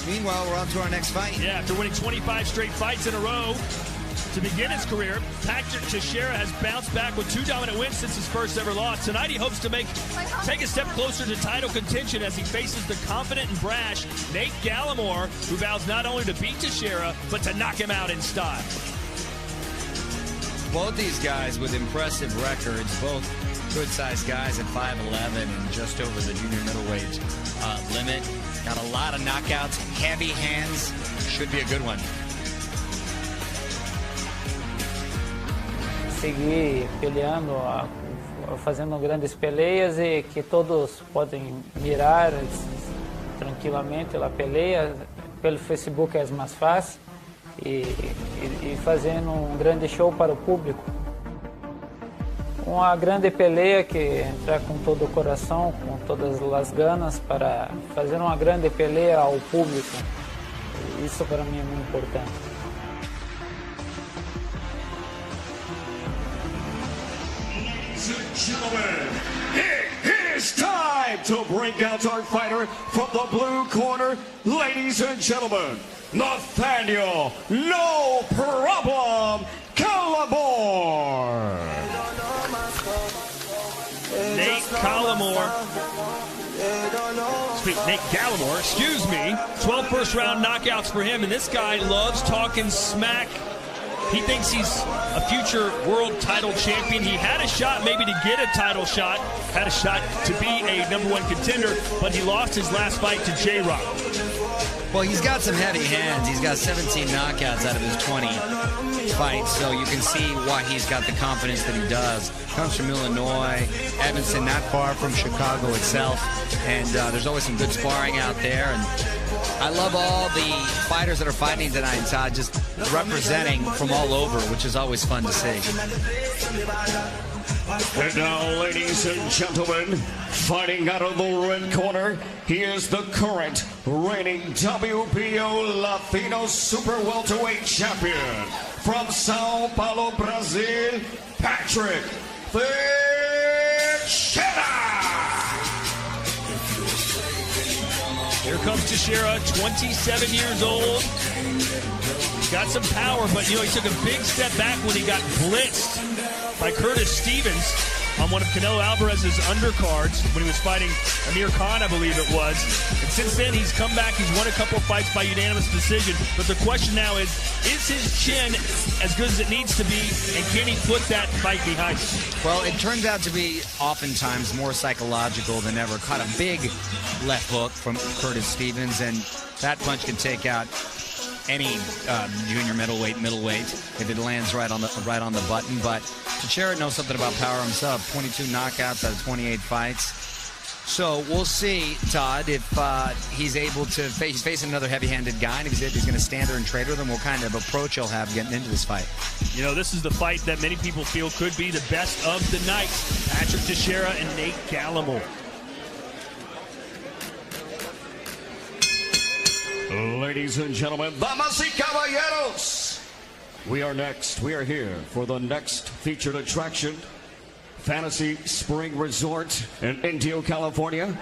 Meanwhile, we're on to our next fight. Yeah, after winning 25 straight fights in a row to begin his career, Patrick Teixeira has bounced back with 2 dominant wins since his first ever loss. Tonight he hopes to take a step closer to title contention as he faces the confident and brash Nate Gallimore, who vows not only to beat Teixeira, but to knock him out in style. Both these guys with impressive records, both good-sized guys at 5'11" and just over the junior middleweight limit. Got a lot of knockouts, heavy hands. Should be a good one. Seguir peleando, fazendo grandes peleias e que todos podem mirar tranquilamente a peleia. Pelo Facebook é mais fácil e fazendo grande show para o público. Uma grande peleia que entrar com todo o coração, com todas as ganas para fazer uma grande peleia ao público. Isso para mim é muito importante. Ladies and gentlemen, it is time to bring out our fighter from the blue corner. Ladies and gentlemen, Nathaniel, no problem, Gallimore. Nate Gallimore, excuse me. 12 first-round knockouts for him, and this guy loves talking smack. He thinks he's a future world title champion. He had a shot maybe to get a title shot, had a shot to be a #1 contender, but he lost his last fight to J-Rock. Well, he's got some heavy hands. He's got 17 knockouts out of his 20 fights, so you can see why he's got the confidence that he does. Comes from Illinois, Evanston, not far from Chicago itself, and there's always some good sparring out there. And I love all the fighters that are fighting tonight, Todd, just representing from all over, which is always fun to see. And now, ladies and gentlemen, fighting out of the red corner, he is the current reigning WBO Latino Super Welterweight Champion from Sao Paulo, Brazil, Patrick Teixeira. Here comes Teixeira, 27 years old. Got some power, but he took a big step back when he got blitzed by Curtis Stevens on one of Canelo Alvarez's undercards when he was fighting Amir Khan, I believe it was. And since then, he's come back. He's won a couple of fights by unanimous decision. But the question now is his chin as good as it needs to be, and can he put that fight behind him? Well, it turns out to be oftentimes more psychological than ever. Caught a big left hook from Curtis Stevens, and that punch can take out any junior middleweight if it lands right on the button. But Teixeira knows something about power himself. 22 knockouts out of 28 fights. So we'll see, Todd, if he's able to he's facing another heavy-handed guy, and if he's going to stand there and trade with him, what kind of approach he'll have getting into this fight. This is the fight that many people feel could be the best of the night. Patrick Teixeira and Nate Gallimore. Ladies and gentlemen, damas y caballeros, we are here for the next featured attraction, Fantasy Spring Resort in Indio, California,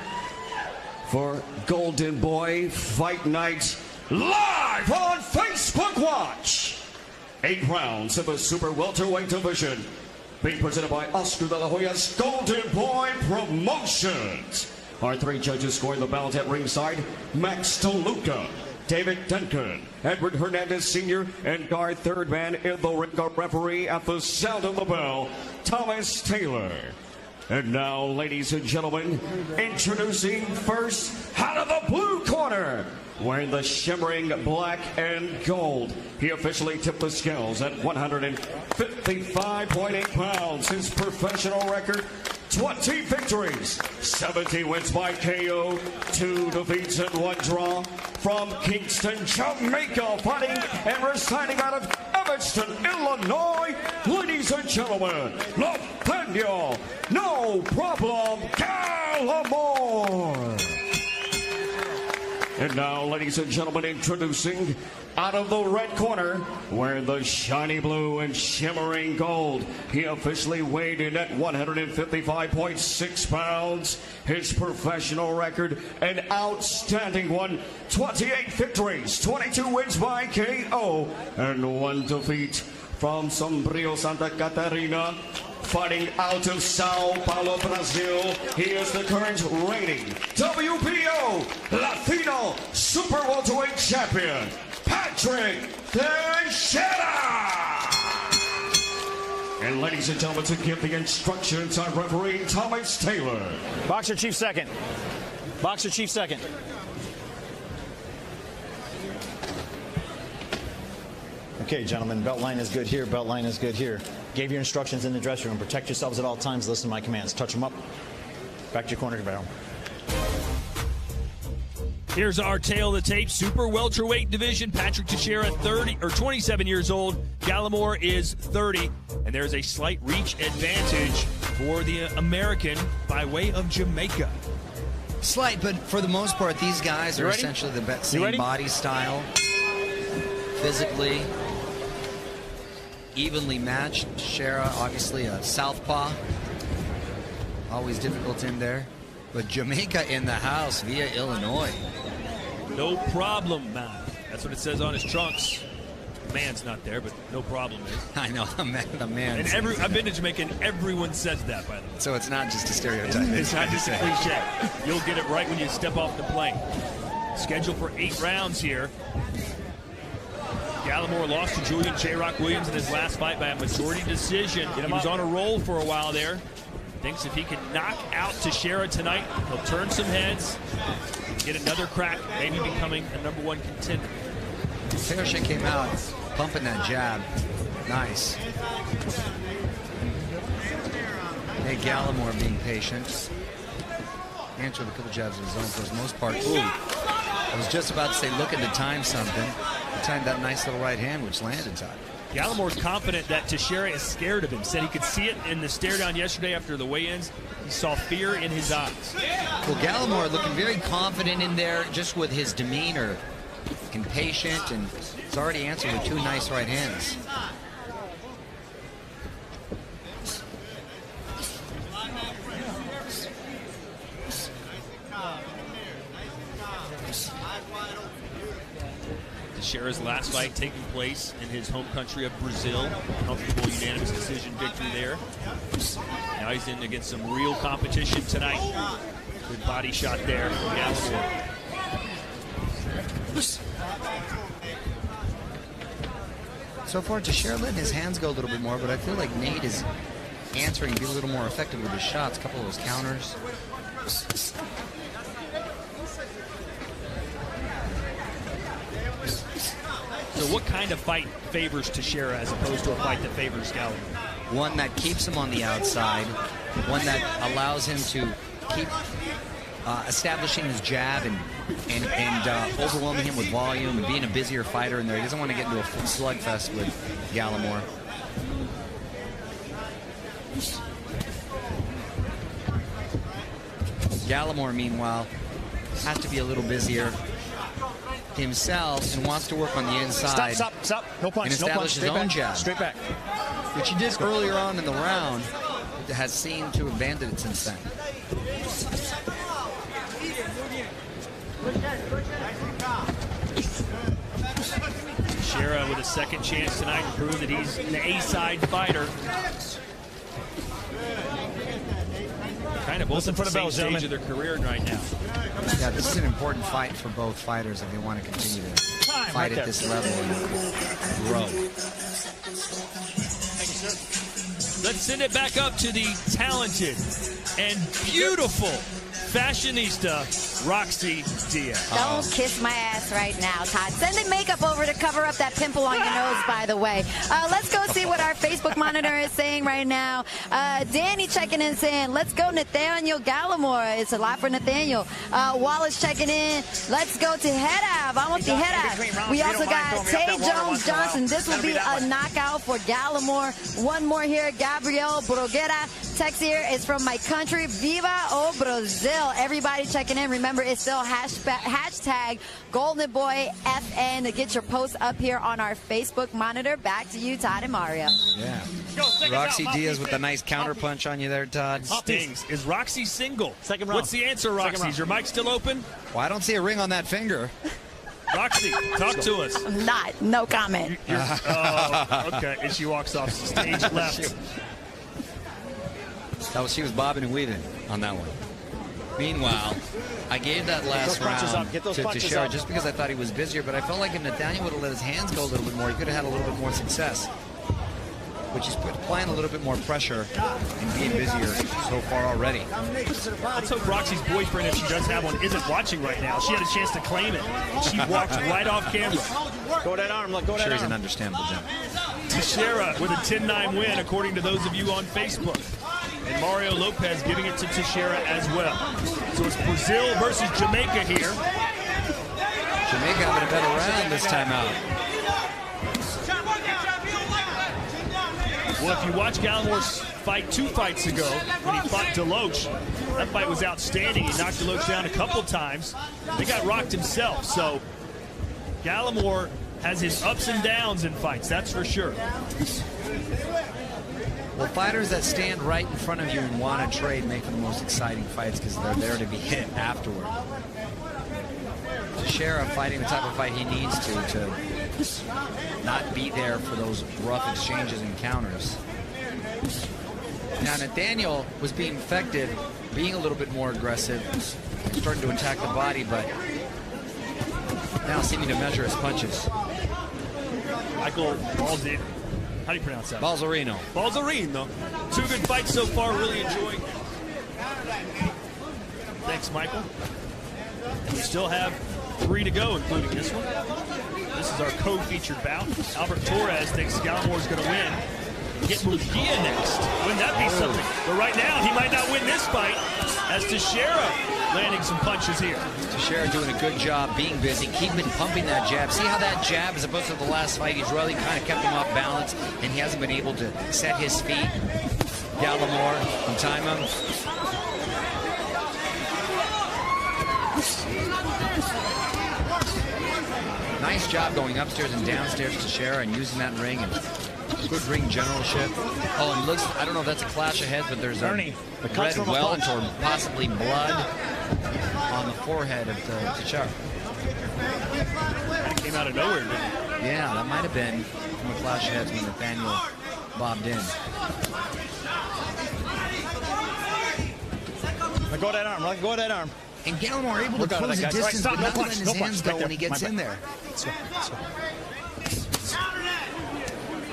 for Golden Boy Fight Night live on Facebook Watch. 8 rounds of the Super Welterweight division, being presented by Oscar de la Hoya's Golden Boy Promotions. Our 3 judges scoring the ballot at ringside: Max DeLuca, David Duncan, Edward Hernandez Sr., and our third man in the ring, our referee at the sound of the bell, Thomas Taylor. And now, ladies and gentlemen, introducing first out of the blue corner, wearing the shimmering black and gold. He officially tipped the scales at 155.8 pounds. His professional record, 20 victories, 17 wins by KO, 2 defeats and 1 draw. From Kingston, Jamaica, fighting and residing out of Evanston, Illinois, ladies and gentlemen, Nathaniel, no problem, Gallimore. And now, ladies and gentlemen, introducing out of the red corner, wearing the shiny blue and shimmering gold. He officially weighed in at 155.6 pounds. His professional record, an outstanding one. 28 victories, 22 wins by KO, and 1 defeat. From Sombrio, Santa Catarina, fighting out of Sao Paulo, Brazil, he is the current reigning WBO Latino Super Welterweight Champion, Patrick Teixeira. And ladies and gentlemen, to give the instructions on referee Thomas Taylor. Boxer chief second. Boxer chief second. Okay, gentlemen, belt line is good here, belt line is good here. Gave your instructions in the dressing room. Protect yourselves at all times. Listen to my commands. Touch them up. Back to your corner, barrel. Here's our tail of the tape. Super welterweight division. Patrick Teixeira, 27 years old. Gallimore is 30. And there's a slight reach advantage for the American by way of Jamaica. Slight, but for the most part, these guys are essentially the same body style. Physically evenly matched. Teixeira, obviously a southpaw. Always difficult in there. But Jamaica in the house via Illinois. No problem, man. That's what it says on his trunks. The man's not there, but no problem is. I know, the man. And I've been to Jamaica, and everyone says that, by the way. So it's not just a stereotype. It's not just a cliche. You'll get it right when you step off the plane. Scheduled for 8 rounds here. Gallimore lost to Julian J-Rock Williams in his last fight by a majority decision. He was on a roll for a while there. Thinks if he can knock out Teixeira tonight, he'll turn some heads, get another crack, maybe becoming a #1 contender. Teixeira came out pumping that jab. Nice. Hey, Gallimore being patient. Answered a couple jabs of his own for the most part. Ooh. I was just about to say, looking to time something. He timed that nice little right hand, which landed time. Gallimore's confident that Teixeira is scared of him. Said he could see it in the stare down yesterday after the weigh-ins. He saw fear in his eyes. Well, Gallimore looking very confident in there, just with his demeanor. Looking patient, and he's already answered with 2 nice right hands. Teixeira's last fight taking place in his home country of Brazil. Comfortable unanimous decision victory there. Now he's in against some real competition tonight. Good body shot there from Gallimore. So far, Teixeira letting his hands go a little bit more, but I feel like Nate is answering, being a little more effective with his shots. A couple of those counters. So what kind of fight favors Teixeira as opposed to a fight that favors Gallimore? One that keeps him on the outside, one that allows him to keep establishing his jab and overwhelming him with volume and being a busier fighter in there. He doesn't want to get into a slugfest with Gallimore. Gallimore, meanwhile, has to be a little busier himself and wants to work on the inside. Stop. No punch. And establish his own jab. Straight back. Which he did earlier on in the round, but has seemed to have abandoned it since then. Teixeira with a second chance tonight to prove that he's an A-side fighter. Kind of both at the same stage of their career right now. Yeah, this is an important fight for both fighters if they want to continue to fight at this level and grow. Let's send it back up to the talented and beautiful fashionista, Roxy Diaz. Don't kiss my ass right now, Todd. Send the makeup over to cover up that pimple on your nose, by the way. Let's go see what our Facebook monitor is saying right now. Danny checking in saying, let's go Nathaniel Gallimore. It's a lot for Nathaniel. Wallace checking in. Let's go to Head Av. I want the Head Av. We also got Tay Jones-Johnson. This will be a knockout for Gallimore. One more here. Gabriel Bruguera text here is from my country, Viva o Brazil. Everybody checking in. Remember, it's still hashtag Golden Boy FN to get your posts up here on our Facebook monitor. Back to you, Todd and Mario. Yeah. Roxy Diaz with a nice counter punch on you there, Todd. Stings. Is Roxy single? Second round. What's the answer, Roxy? Is your mic still open? Well, I don't see a ring on that finger. Roxy, talk to us. I'm not. No comment. Oh, okay. And she walks off stage left. She was bobbing and weaving on that one. Meanwhile, I gave that last round to Teixeira just because I thought he was busier, but I felt like if Nathaniel would have let his hands go a little bit more, he could have had a little bit more success. Which is applying a little bit more pressure and being busier so far already. Let's hope Roxy's boyfriend, if she does have one, isn't watching right now. She had a chance to claim it. She walked right off camera. Go that arm, look, go that arm. Sure, he's an understandable gentleman. Teixeira with a 10-9 win, according to those of you on Facebook. And Mario Lopez giving it to Teixeira as well. So it's Brazil versus Jamaica here. Jamaica having a better round this time out. Well, if you watch Gallimore's fight 2 fights ago, when he fought Deloach, that fight was outstanding. He knocked Deloach down a couple times. He got rocked himself. So Gallimore has his ups and downs in fights, that's for sure. Well, fighters that stand right in front of you and want to trade make for the most exciting fights because they're there to be hit afterward. Teixeira fighting the type of fight he needs to not be there for those rough exchanges and counters. Now, Nathaniel was being effective, being a little bit more aggressive, starting to attack the body, but now seeming to measure his punches. Michael Balzarino. How do you pronounce that? Balzarino. Balzarino. 2 good fights so far, really enjoying. Thanks, Michael. We still have 3 to go, including this one. This is our co-featured bout. Albert Torres thinks Gallimore's going to win. Get Mugia next. Wouldn't that be something? But right now, he might not win this fight as Teixeira landing some punches here. Teixeira doing a good job being busy, keeping pumping that jab. See how that jab, as opposed to the last fight, he's really kind of kept him off balance, and he hasn't been able to set his feet. Gallimore and time him. Nice job going upstairs and downstairs to Teixeira and using that ring and good ring generalship. Oh, and looks, I don't know if that's a clash of heads, but there's a red welt or possibly blood on the forehead of Teixeira. That came out of nowhere, didn't it? Yeah, that might have been from a clash of heads when Nathaniel bobbed in. Let go of that arm, let go of that arm. And Gallimore able to close the distance, but not letting his hands go when he gets in there. Let's go.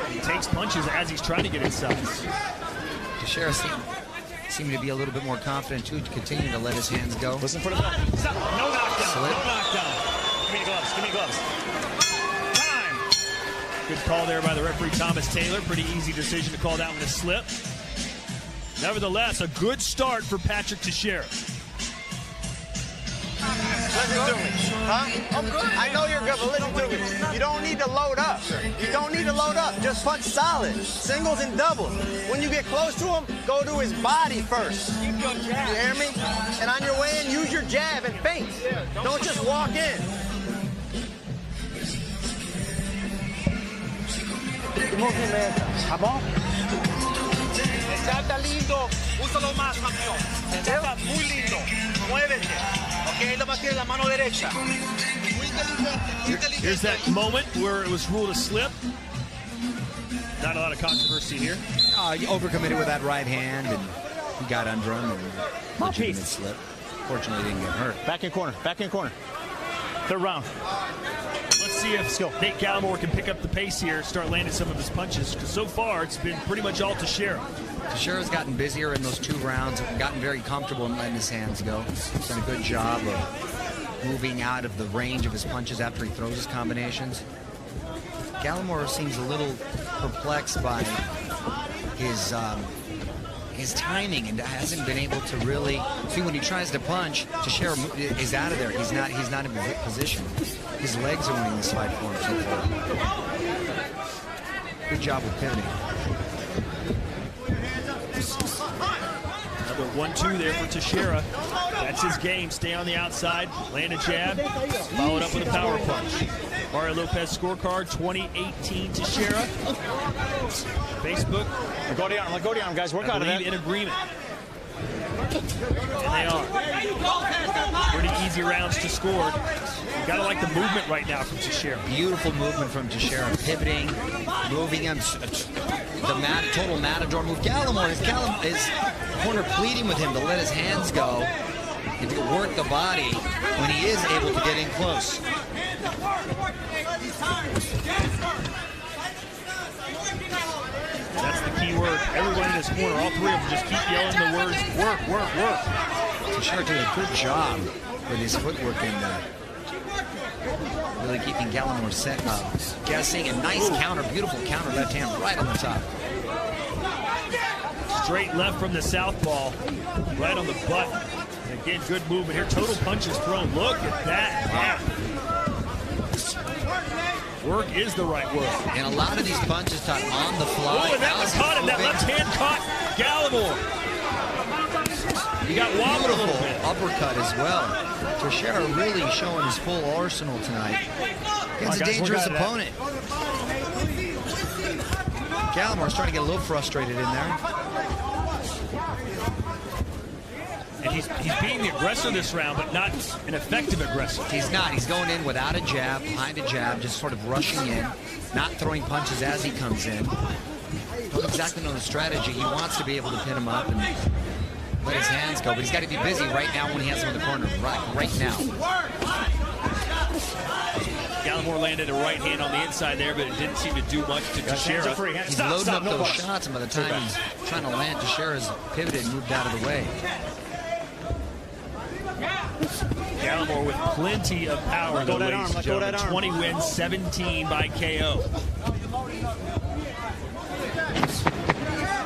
He takes punches as he's trying to get inside. Teixeira seemed to be a little bit more confident, too, to continue to let his hands go. Listen for the bell. No knockdown. Slip. No knockdown. Give me the gloves, give me the gloves. Time. Good call there by the referee, Thomas Taylor. Pretty easy decision to call that one a slip. Nevertheless, a good start for Patrick Teixeira. Listen to me. Huh? I'm good. I know you're good, but listen to me. You don't need to load up. You don't need to load up. Just punch solid. Singles and doubles. When you get close to him, go to his body first. You hear me? And on your way in, use your jab and feint. Don't just walk in. Tu movimento, tá bom? Está lindo, úsalo más, campeón. Está muy lindo. Muévete. Ok, lo más tiene la mano derecha. Here's that moment where it was ruled a slip. Not a lot of controversy here. He overcommitted with that right hand, and he got under him, and legitimate slip. Fortunately, he didn't get hurt. Back in corner, back in corner. Third round. Let's see if Nate Gallimore can pick up the pace here, start landing some of his punches, because so far it's been pretty much all Teixeira. Teixeira's gotten busier in those 2 rounds, gotten very comfortable in letting his hands go. He's done a good job of moving out of the range of his punches after he throws his combinations. Gallimore seems a little perplexed by his timing and hasn't been able to really see when he tries to punch. Teixeira is out of there. He's not in position. His legs are winning this fight for him so far. Good job with pivoting. Another 1-2 there for Teixeira. That's his game. Stay on the outside, land a jab, followed up with a power punch. Mario Lopez scorecard 2018 Teixeira. Facebook. Let go down, guys. Work out of that. In agreement. And they are. Pretty easy rounds to score. You gotta like the movement right now from Teixeira. Beautiful movement from Teixeira, pivoting, moving him. The total matador move. Gallimore, his corner pleading with him to let his hands go and to work the body when he is able to get in close. That's the key word. Everyone in this corner, all three of them, just keep yelling the words, work, work, work. Teixeira doing a good job with his footwork in there. Really keeping Gallimore guessing. A nice counter, beautiful counter left hand right on the top. Straight left from the southpaw, right on the butt. And again, good movement here. Total punches thrown. Look at that. Wow. Work is the right word. And a lot of these punches taught on the fly. Oh, and that was caught him. That left hand caught Gallimore. He got wobbled a little bit. Uppercut as well. Teixeira really showing his full arsenal tonight. Against a dangerous opponent. Gallimore's trying to get a little frustrated in there. And he's being the aggressor this round, but not an effective aggressor. He's not. He's going in without a jab, behind a jab, just sort of rushing in, not throwing punches as he comes in. Don't exactly know the strategy. He wants to be able to pin him up and let his hands go, but he's got to be busy right now when he has him in the corner, right now. Gallimore landed a right hand on the inside there, but it didn't seem to do much to Teixeira. He's loading up those shots, and by the time he's trying to land, Teixeira's pivoted and moved out of the way. Gallimore with plenty of power, though, ladies and gentlemen. 20 wins, 17 by KO.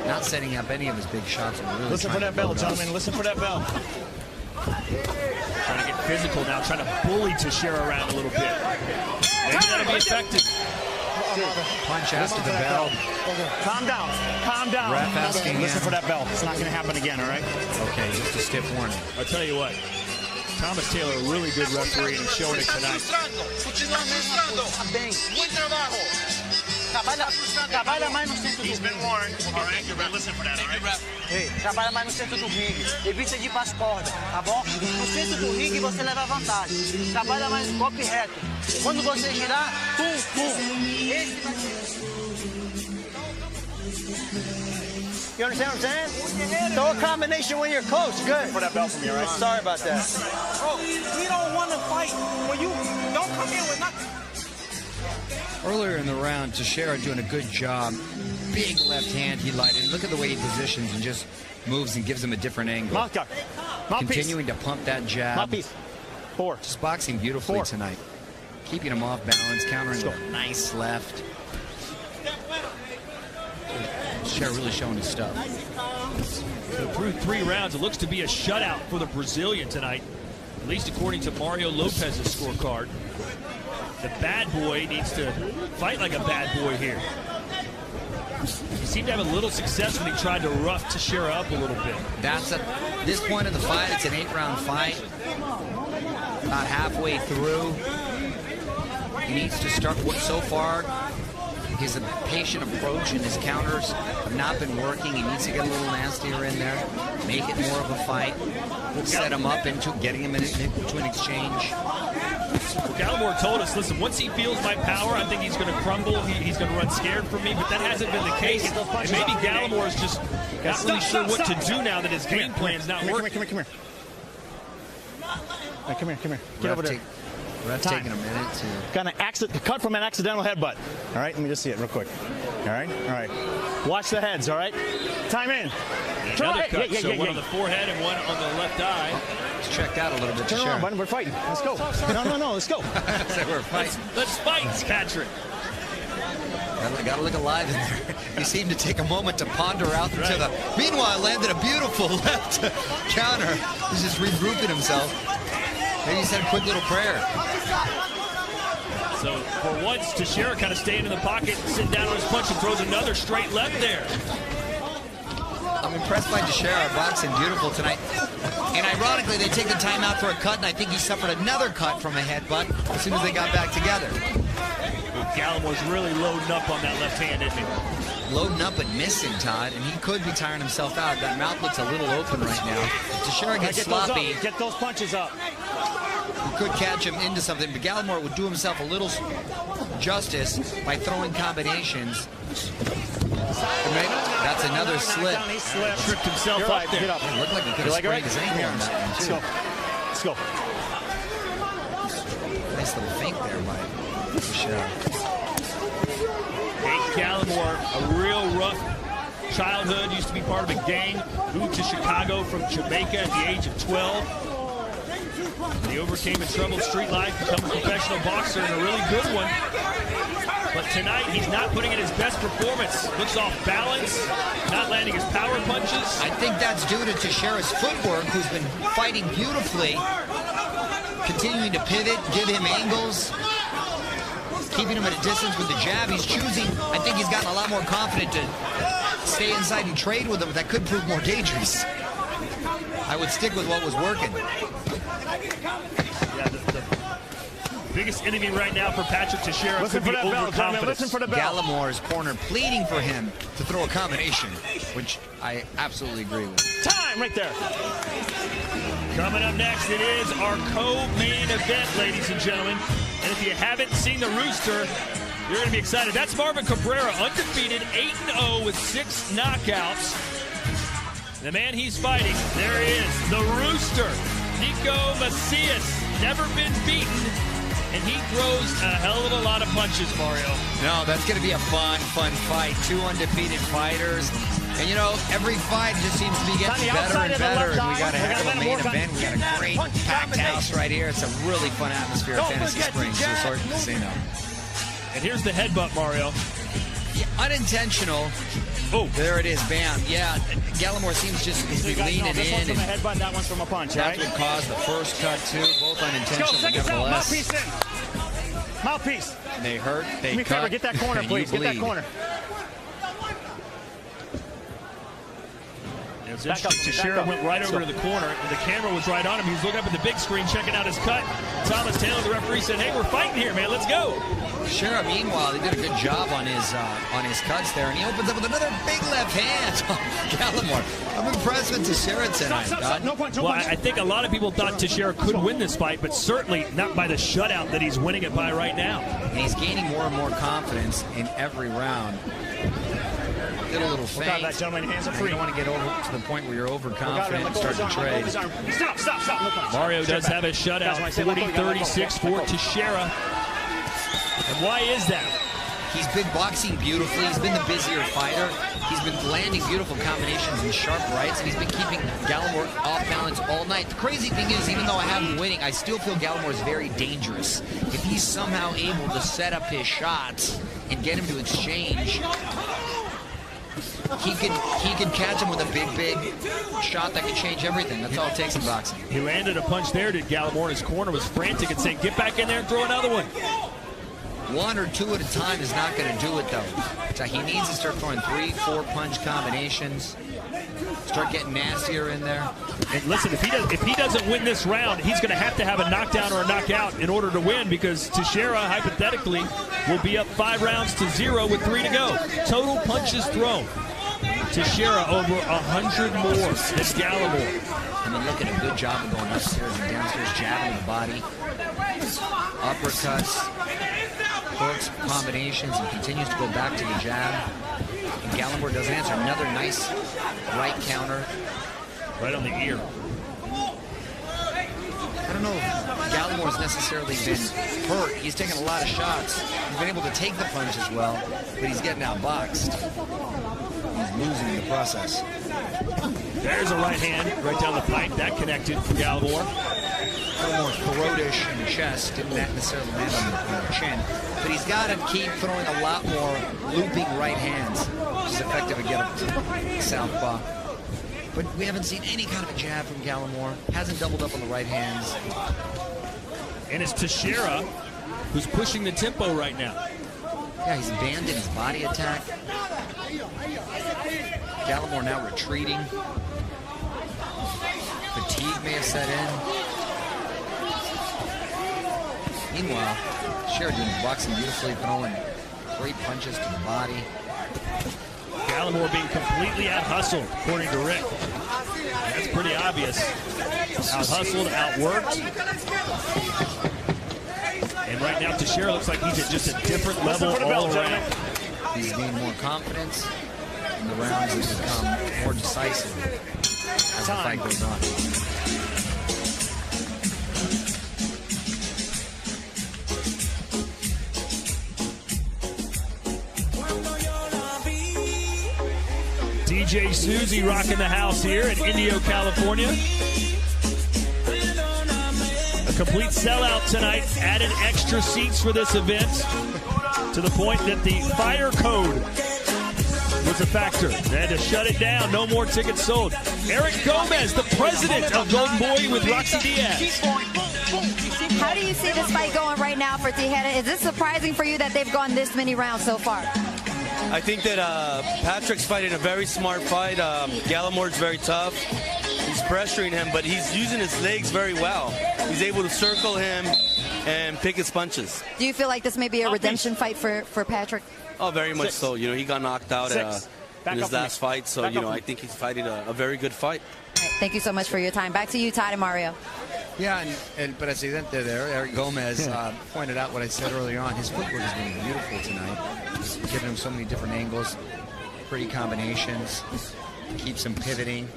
Not setting up any of his big shots. Really listen for that bell, gentlemen. Listen for that bell. Trying to get physical now, trying to bully Teixeira around a little bit. Maybe that'll be effective. Punch after the bell. Calm down. Calm down. Ref asking listen for that bell. It's not going to happen again, all right? Okay, just a stiff warning. I'll tell you what. Thomas Taylor, a really good referee, and showing it tonight. Trabalha mais no centro do ringue. He's been warned. All right, you're listen for that, all right? Ei, trabalha mais no centro do ringue. Evita de ir para as cordas, tá bom? No centro do ringue você leva vantagem. Trabalha mais golpe reto. Quando você girar, tum, tum. Esse vai ser. You understand what I'm saying? Throw a combination when you're close. Good. For that bell from me, all right? Sorry about that. Bro, we don't want to fight when you don't come in with nothing. Earlier in the round, Teixeira doing a good job. Big left hand he lighted. Look at the way he positions and just moves and gives him a different angle. Mouthguard. Mouthpiece. Continuing to pump that jab. Mouthpiece. 4. Just boxing beautifully tonight. Keeping him off balance, countering a nice left. Teixeira really showing his stuff. So through 3 rounds, it looks to be a shutout for the Brazilian tonight, at least according to Mario Lopez's scorecard. The bad boy needs to fight like a bad boy here. He seemed to have a little success when he tried to rough Teixeira up a little bit. That's at this point in the fight, it's an 8-round fight. About halfway through. He needs to start so far. His patient approach and his counters have not been working. He needs to get a little nastier in there, make it more of a fight, set him up into getting him into an exchange. Well, Gallimore told us, listen, once he feels my power, I think he's going to crumble. He's going to run scared from me, but that hasn't been the case. And maybe Gallimore is just not really sure what to do now that his game plan's not working. Come here. Come here. Get over there. Ref taking a minute to cut from an accidental headbutt. All right, let me just see it real quick. All right. Watch the heads. All right. Time in. Another cut. One on the forehead and one on the left eye. It's checked out a little bit. Turn around, buddy. We're fighting. Let's go. No. Let's go. We're fighting. Let's fight, Patrick. Got to look alive in there. He seemed to take a moment to ponder out to the. Meanwhile, landed a beautiful left counter. He's just regrouping himself. Maybe he said a quick little prayer. So for once, Teixeira kind of staying in the pocket, sitting down on his punch, and throws another straight left there. I'm impressed by Teixeira, boxing beautiful tonight. And ironically, they take the time out for a cut, and I think he suffered another cut from a headbutt as soon as they got back together. Gallimore's really loading up on that left hand, isn't he? Loading up and missing, Todd, and he could be tiring himself out. That mouth looks a little open right now. If Teixeira gets sloppy, Get those punches up. he could catch him into something, but Gallimore would do himself a little justice by throwing combinations. That's another slip. He slipped. Tripped himself up there. Get up. It looked like he could have sprained his ankle on that one, Let's too. go. Let's go. Nice little feint there by Teixeira. Nate Gallimore, a real rough childhood, used to be part of a gang, moved to Chicago from Jamaica at the age of 12. He overcame a troubled street life, become a professional boxer, and a really good one. But tonight, he's not putting in his best performance. Looks off balance, not landing his power punches. I think that's due to Teixeira's footwork, who's been fighting beautifully, continuing to pivot, give him angles, keeping him at a distance with the jab. He's choosing, I think he's gotten a lot more confident to stay inside and trade with him. That could prove more dangerous. I would stick with what was working. Yeah, the biggest enemy right now for Patrick Teixeira could be overconfidence. Listen for the bell. Gallimore's corner pleading for him to throw a combination, which I absolutely agree with. Time right there. Coming up next, it is our co-main event, ladies and gentlemen. And if you haven't seen the Rooster, you're going to be excited. That's Marvin Cabrera, undefeated, 8-0 with 6 knockouts. The man he's fighting, there he is, the Rooster, Nico Macias, never been beaten, and he throws a hell of a lot of punches, Mario. No, that's going to be a fun fight. 2 undefeated fighters. And, you know, every fight just seems to be getting better and better. And we got a heck of a main event. We got a great packed house right here. It's a really fun atmosphere at Fantasy Springs Resort and Casino. And here's the headbutt, Mario. Yeah, unintentional. Oh, there it is. Bam. Yeah, Gallimore seems just to be leaning this in. one's from a headbutt, that one's from a punch, That's right? what caused the first cut, too. Both unintentional, but Second out, nevertheless. mouthpiece in. Mouthpiece. They hurt, they Do me a cut, favor, get that corner, and please. you Get that bleed. corner. it's interesting. Teixeira went right over to the corner, and the camera was right on him. He was looking up at the big screen, checking out his cut. Thomas Taylor, the referee, said, "Hey, we're fighting here, man. Let's go." Teixeira, meanwhile, he did a good job on his cuts there, and he opens up with another big left hand on Gallimore. I'm impressed with Teixeira tonight, Todd. No punch, Well, I think a lot of people thought Teixeira could win this fight, but certainly not by the shutout that he's winning it by right now. And he's gaining more and more confidence in every round. Did a little feint. that gentleman, hands are You free. don't want to get over to the point where you're overconfident and start to trade. Stop. No punch. Mario Step does back. have a shutout, That's why I said let go, 40-36 for Teixeira. And why is that? He's been boxing beautifully. He's been the busier fighter. He's been landing beautiful combinations and sharp rights, and he's been keeping Gallimore off balance all night. The crazy thing is, even though I have him winning, I still feel Gallimore is very dangerous. If he's somehow able to set up his shots and get him to exchange, he could catch him with a big shot that could change everything. That's all it takes in boxing. He landed a punch there, did Gallimore. His corner was frantic and saying, "Get back in there and throw another one." 1 or 2 at a time is not going to do it, though. So he needs to start throwing 3, 4 punch combinations. Start getting nastier in there. And listen, if he doesn't win this round, he's going to have a knockdown or a knockout in order to win, because Teixeira, hypothetically, will be up 5 rounds to 0 with 3 to go. Total punches thrown. Teixeira over 100 more than Gallimore. I mean, look at a good job of going upstairs and downstairs, jabbing the body. Uppercuts, hooks, combinations, and continues to go back to the jab. And Gallimore doesn't answer. Another nice right counter. Right on the ear. I don't know if Gallimore's necessarily been hurt. He's taken a lot of shots. He's been able to take the punches well, but he's getting outboxed. He's losing in the process. There's a right hand right down the pipe. That connected for Gallimore. A little more throatish in the chest. Didn't necessarily land on the chin. But he's got to keep throwing a lot more looping right hands, which is effective against southpaw. But we haven't seen any kind of a jab from Gallimore. Hasn't doubled up on the right hands. And it's Teixeira who's pushing the tempo right now. Yeah, he's abandoned his body attack. Gallimore now retreating. Fatigue may have set in. Meanwhile, Teixeira doing boxing beautifully, throwing great punches to the body. Gallimore being completely out-hustled, according to Rick. That's pretty obvious. Out-hustled, outworked. And right now, Teixeira looks like he's at just a different level all around. He's gained more confidence, and the rounds have become more decisive as the fight goes on. DJ Susie rocking the house here in Indio, California. A complete sellout tonight. Added extra seats for this event to the point that the fire code was a factor. They had to shut it down. No more tickets sold. Eric Gomez, the president of Golden Boy with Roxy Diaz. How do you see this fight going right now for Teixeira? Is this surprising for you that they've gone this many rounds so far? I think that Patrick's fighting a very smart fight. Gallimore's very tough. He's pressuring him, but he's using his legs very well. He's able to circle him and pick his punches. Do you feel like this may be a redemption fight for Patrick? Oh, very much so. You know, he got knocked out in his last fight, so, you know, I think he's fighting a very good fight. Right, thank you so much for your time. Back to you, Todd and Mario. Yeah, and presidente there, Eric Gomez, pointed out what I said earlier on. His footwork has been beautiful tonight. He's giving him so many different angles, pretty combinations, keeps him pivoting,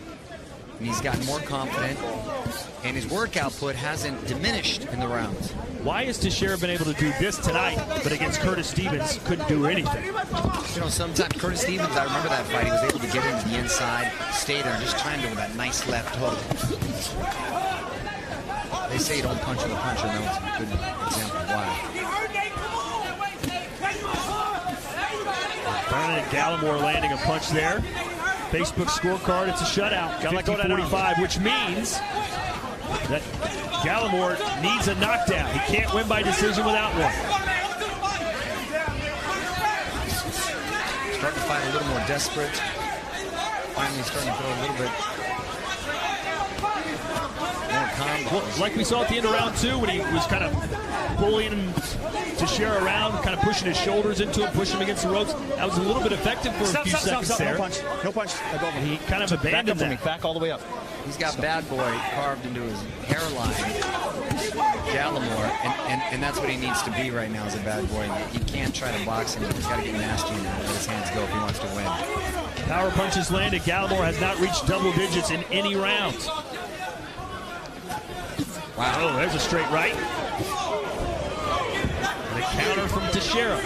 and he's gotten more confident, and his work output hasn't diminished in the rounds. Why has Teixeira been able to do this tonight, but against Curtis Stevens couldn't do anything? You know, sometimes Curtis Stevens, I remember that fight, he was able to get into the inside, stay there, and just timed it with that nice left hook. They say you don't punch with a puncher, and that was a good example of why. Bernard Gallimore landing a punch there. Facebook scorecard, it's a shutout, 50-45, which means that Gallimore needs a knockdown. He can't win by decision without one. Starting to fight a little more desperate. Finally starting to throw a little bit more calm. Well, like we saw at the end of round two when he was kind of bullying Teixeira around, kind of pushing his shoulders into him, pushing him against the ropes. That was a little bit effective for a few seconds there. No punch. No punch. He kind of abandoned that. Back all the way up. He's got bad boy carved into his hairline, Gallimore, and that's what he needs to be right now as a bad boy. He can't try to box him. He's got to get nasty and let his hands go if he wants to win. Power punches landed. Gallimore has not reached double digits in any round. Wow, oh, there's a straight right. And a counter from Teixeira.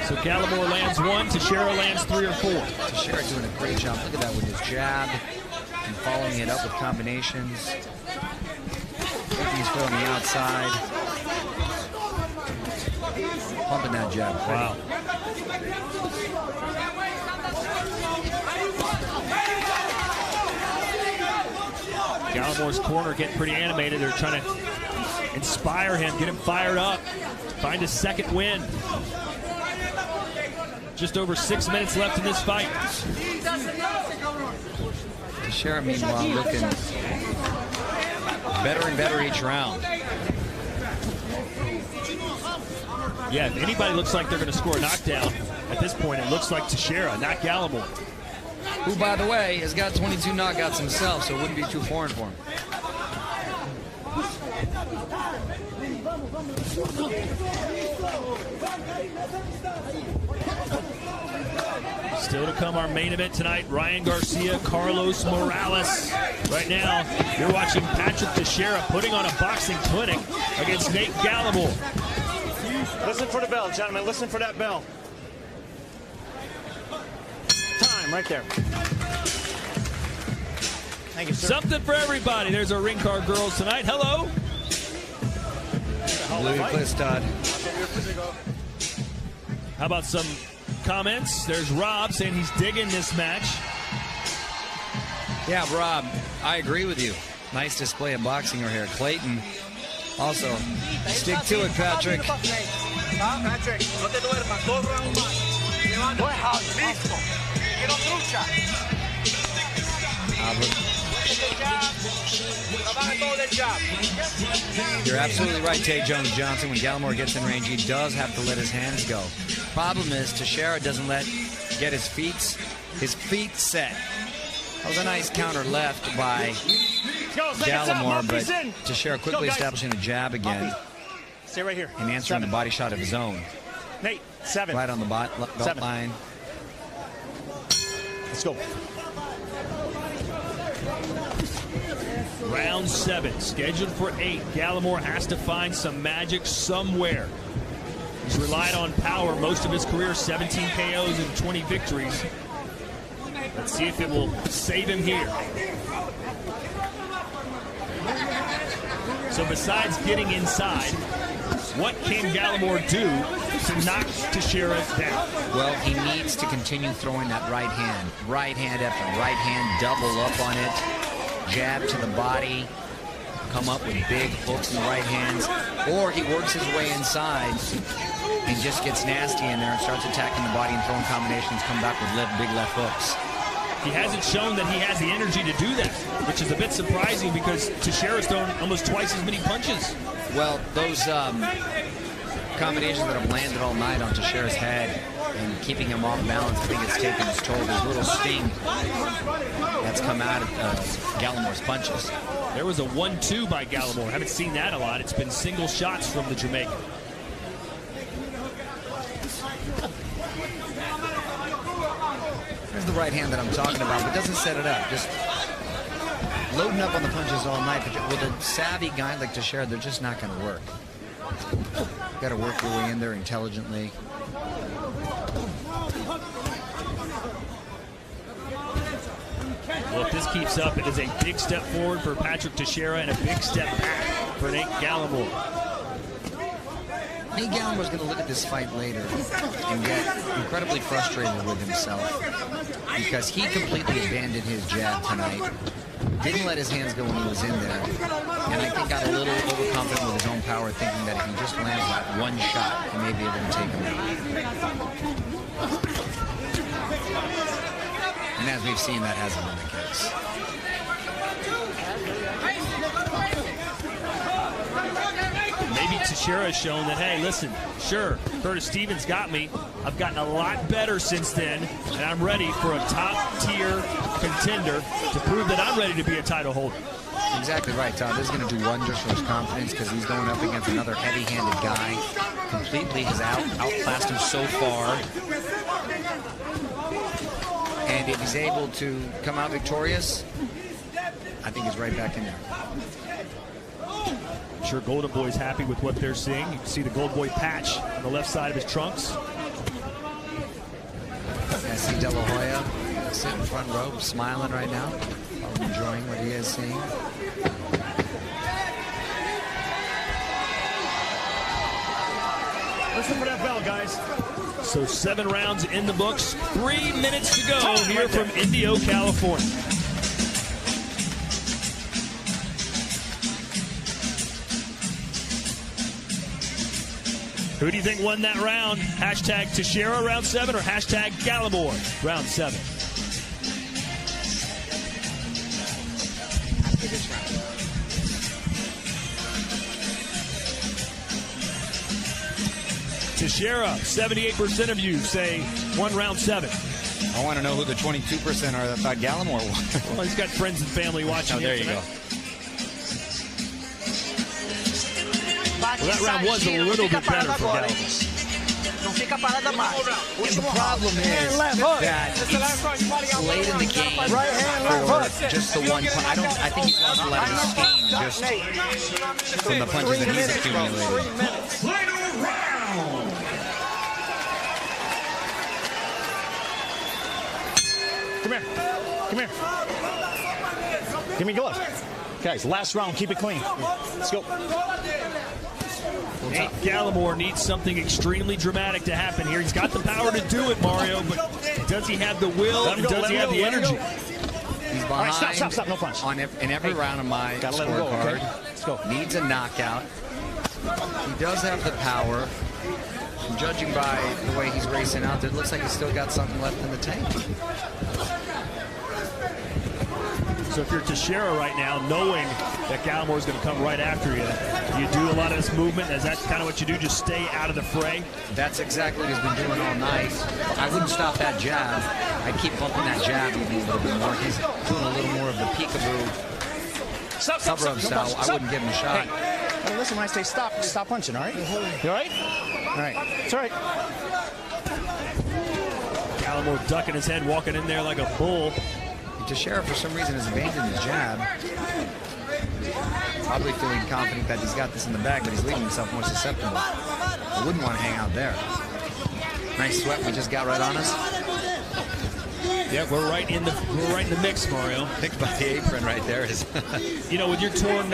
So Gallimore lands one, Teixeira lands 3 or 4. Teixeira doing a great job. Look at that with his jab and following it up with combinations. He's throwing the outside. Pumping that jab. Wow. Gallimore's corner getting pretty animated. They're trying to inspire him, get him fired up, find a second win. Just over 6 minutes left in this fight. Teixeira, meanwhile, looking better and better each round. Yeah, if anybody looks like they're going to score a knockdown at this point, it looks like Teixeira, not Gallimore. Who, by the way, has got 22 knockouts himself, so it wouldn't be too foreign for him. Still to come, our main event tonight, Ryan Garcia, Carlos Morales. Right now, you're watching Patrick Teixeira putting on a boxing clinic against Nate Gallimore. Listen for the bell, gentlemen. Listen for that bell. Time, right there. Thank you, sir. Something for everybody. There's our ring car girls tonight. Hello. Todd. How about some comments? There's Rob saying he's digging this match. Yeah, Rob, I agree with you. Nice display of boxing over here. Clayton, also, stick to it, Patrick. Patrick, no te duermas, 2 rounds más. You're absolutely right, Tay Jones Johnson. When Gallimore gets in range, he does have to let his hands go. Problem is, Teixeira doesn't get his feet set. That was a nice counter left by Gallimore, but Teixeira quickly establishing a jab again. Stay right here. And answering the body shot of his own. Nate, 7. Right on the belt line. Let's go. Round 7, scheduled for 8. Gallimore has to find some magic somewhere. He's relied on power most of his career, 17 KOs and 20 victories. Let's see if it will save him here. So besides getting inside, what can Gallimore do to knock Teixeira down? Well, he needs to continue throwing that right hand. Right hand after right hand, double up on it. Jab to the body, come up with big hooks in the right hands, or he works his way inside and just gets nasty in there and starts attacking the body and throwing combinations, come back with big left hooks. He hasn't shown that he has the energy to do that, which is a bit surprising because Teixeira's thrown almost twice as many punches. Well, those combinations that have landed all night on Teixeira's head and keeping him off balance, I think it's taken its toll. His little sting that's come out of Gallimore's punches. There was a 1-2 by Gallimore. Haven't seen that a lot. It's been single shots from the Jamaican. There's the right hand that I'm talking about, but doesn't set it up. Just loading up on the punches all night. But with a savvy guy like Teixeira, they're just not going to work. You've got to work your way in there intelligently. Well, if this keeps up, it is a big step forward for Patrick Teixeira and a big step back for Nate Gallimore. Nate Gallimore's going to look at this fight later and get incredibly frustrated with himself because he completely abandoned his jab tonight. Didn't let his hands go when he was in there. And I think got a little overconfident with his own power, thinking that if he just lands that one shot, he may be able to take him out. And as we've seen, that hasn't been the case. Maybe Teixeira has shown that, hey, listen, sure, Curtis Stevens got me. I've gotten a lot better since then, and I'm ready for a top-tier contender to prove that I'm ready to be a title holder. Exactly right, Todd. This is going to do wonders for his confidence because he's going up against another heavy-handed guy. Completely has outclassed him so far. And if he's able to come out victorious, I think he's right back in there. I'm sure Golden Boy's happy with what they're seeing. You can see the Golden Boy patch on the left side of his trunks. I see De La Hoya sitting in front row, smiling right now, enjoying what he is seeing. Listen for that bell, guys. So 7 rounds in the books, 3 minutes to go here from Indio, California. Who do you think won that round? Hashtag Teixeira round 7 or hashtag Gallimore round 7? Teixeira, 78% of you say won round 7. I want to know who the 22% are that thought Gallimore won. Well, he's got friends and family watching. Oh, there you go. Well, that round was a little bit better for Gallimore. And the problem is that it's late in the game for just the one punch. I think he's lost a lot of his steam just from the punches that he's accumulated. Final round. Come here. Come here. Give me gloves. Guys, last round. Keep it clean. Let's go. Nate Gallimore needs something extremely dramatic to happen here. He's got the power to do it, Mario, but does he have the will and does he have the energy? He's behind stop. No punch. In every round of my scorecard. Okay? Let's go. Needs a knockout. He does have the power. judging by the way he's racing out there, it looks like he's still got something left in the tank. So if you're Teixeira right now, knowing that Gallimore is going to come right after you, do you do a lot of this movement? Is that kind of what you do, just stay out of the fray? That's exactly what he's been doing all night. I wouldn't stop that jab. I'd keep bumping that jab even a little bit more. He's doing a little more of the peekaboo cover up style. I wouldn't give him a shot. Hey, listen, when I say stop punching, all right? You all right? All right. It's all right. Gallimore ducking his head, walking in there like a bull. Teixeira, for some reason, has abandoned the jab. Probably feeling confident that he's got this in the bag, but he's leaving himself more susceptible. I wouldn't want to hang out there. Nice sweat we just got right on us. Yeah, we're right in the mix, Mario. Picked by the apron right there is. You know, with your torn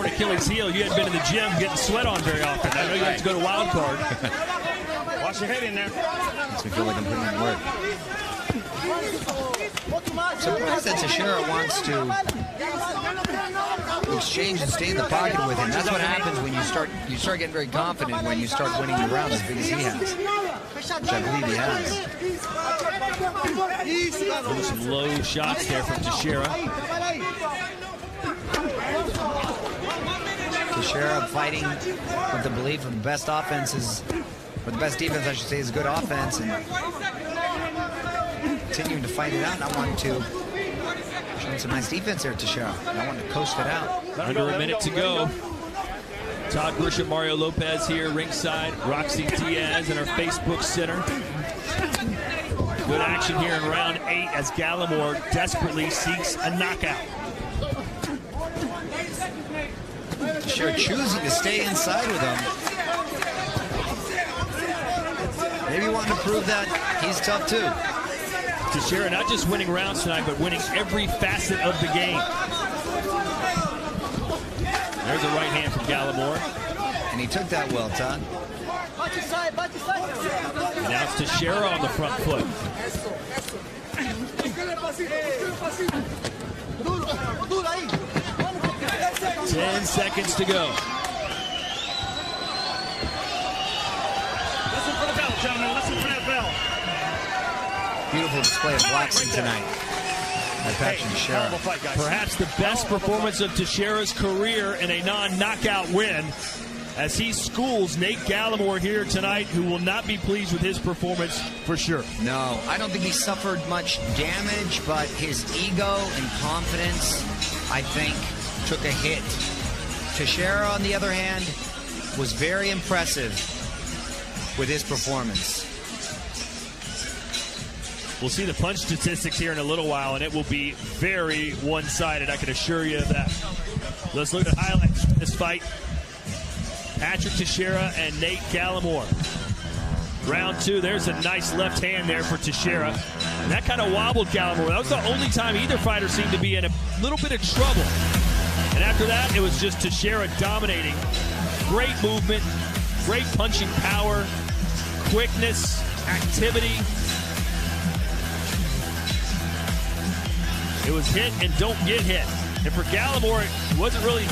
Achilles heel, you hadn't been in the gym getting sweat on very often. I know you have to go to wild card. Watch your head in there. Makes me feel like I'm putting in work. Surprised that Teixeira wants to exchange and stay in the pocket with him. That's what happens when you start getting very confident when you start winning the round as big as he has, which I believe he has. There's some low shots there from Teixeira. Teixeira fighting with the belief of the best offenses, or the best defense, I should say, is good offense, and continuing to fight it out. And I want to show some nice defense there, Teixeira. I want to coast it out. Under a minute to go. Todd Grisham, Mario Lopez here ringside. Roxy Diaz in our Facebook center. Good action here in round 8 as Gallimore desperately seeks a knockout. Teixeira choosing to stay inside with him. Maybe wanting to prove that he's tough too. Teixeira not just winning rounds tonight, but winning every facet of the game. There's a right hand from Gallimore. And he took that well, Todd. And now it's Teixeira on the front foot. 10 seconds to go. Listen for the bell, gentlemen. Listen for that bell. Beautiful display of boxing tonight by Patrick Teixeira. Perhaps the best performance of Teixeira's career in a non-knockout win, as he schools Nate Gallimore here tonight, who will not be pleased with his performance for sure. No, I don't think he suffered much damage, but his ego and confidence, I think, took a hit. Teixeira, on the other hand, was very impressive with his performance. We'll see the punch statistics here in a little while, and it will be very one-sided, I can assure you of that. Let's look at highlights from this fight. Patrick Teixeira and Nate Gallimore. Round 2, there's a nice left hand there for Teixeira. And that kind of wobbled Gallimore. That was the only time either fighter seemed to be in a little bit of trouble. And after that, it was just Teixeira dominating. Great movement, great punching power, quickness, activity. It was hit and don't get hit. And for Gallimore, it wasn't really...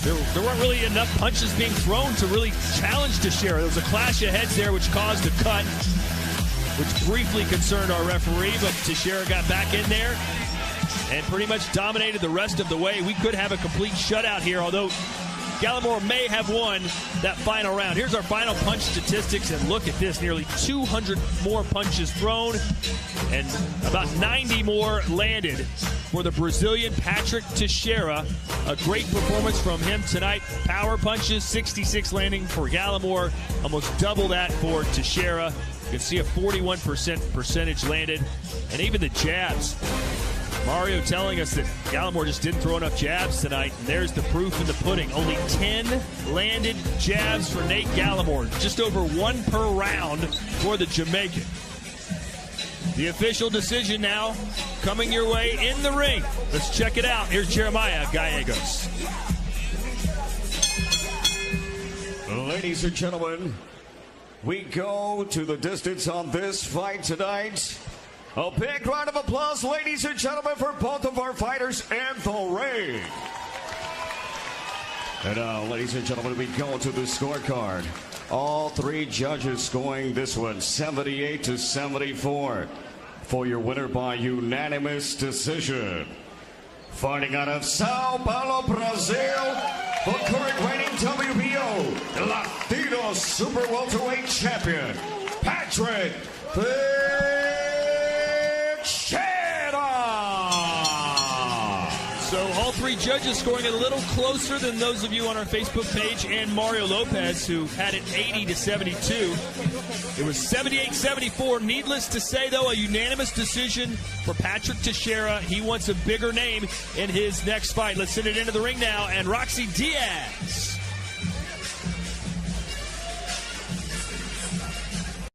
There weren't really enough punches being thrown to really challenge Teixeira. There was a clash of heads there which caused a cut, which briefly concerned our referee, but Teixeira got back in there and pretty much dominated the rest of the way. We could have a complete shutout here, although Gallimore may have won that final round. Here's our final punch statistics, and look at this. Nearly 200 more punches thrown and about 90 more landed for the Brazilian Patrick Teixeira. A great performance from him tonight. Power punches, 66 landing for Gallimore, almost double that for Teixeira. You can see a 41% percentage landed, and even the jabs. Mario telling us that Gallimore just didn't throw enough jabs tonight, and there's the proof in the pudding. Only 10 landed jabs for Nate Gallimore, just over 1 per round for the Jamaican. The official decision now coming your way in the ring. Let's check it out. Here's Jeremiah Gallegos. Ladies and gentlemen, we go to the distance on this fight tonight. A big round of applause, ladies and gentlemen, for both of our fighters in the ring. And now, ladies and gentlemen, we go to the scorecard. All three judges scoring this one 78-74 for your winner by unanimous decision. Fighting out of Sao Paulo, Brazil, for current reigning WBO Latino Super Welterweight Champion, Patrick Teixeira. So all three judges scoring a little closer than those of you on our Facebook page, and Mario Lopez, who had it 80-72. It was 78-74. Needless to say, though, a unanimous decision for Patrick Teixeira. He wants a bigger name in his next fight. Let's send it into the ring now, and Roxy Diaz.